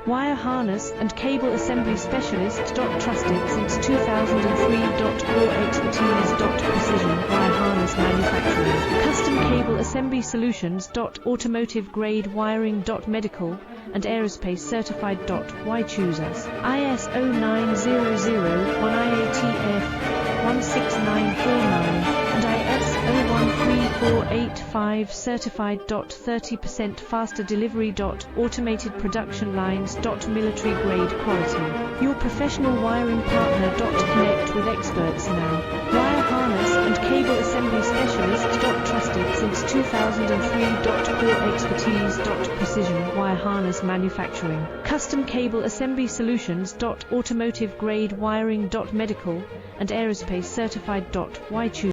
Wire harness and cable assembly specialist. Trusted since 2003. Core expertise. Precision wire harness manufacturing. Custom cable assembly solutions. Automotive grade wiring. Medical and aerospace certified. Why choose us? ISO 9001 IATF 16949 and ISO 13485 certified. 30% faster delivery. Automated production lines. Military grade quality. Your professional wiring partner. Connect with experts now. Wire harness and cable assembly specialist. Trusted since 2003. Core expertise. Precision wire harness manufacturing. Custom cable assembly solutions. Automotive grade wiring. Medical and aerospace certified. Why choose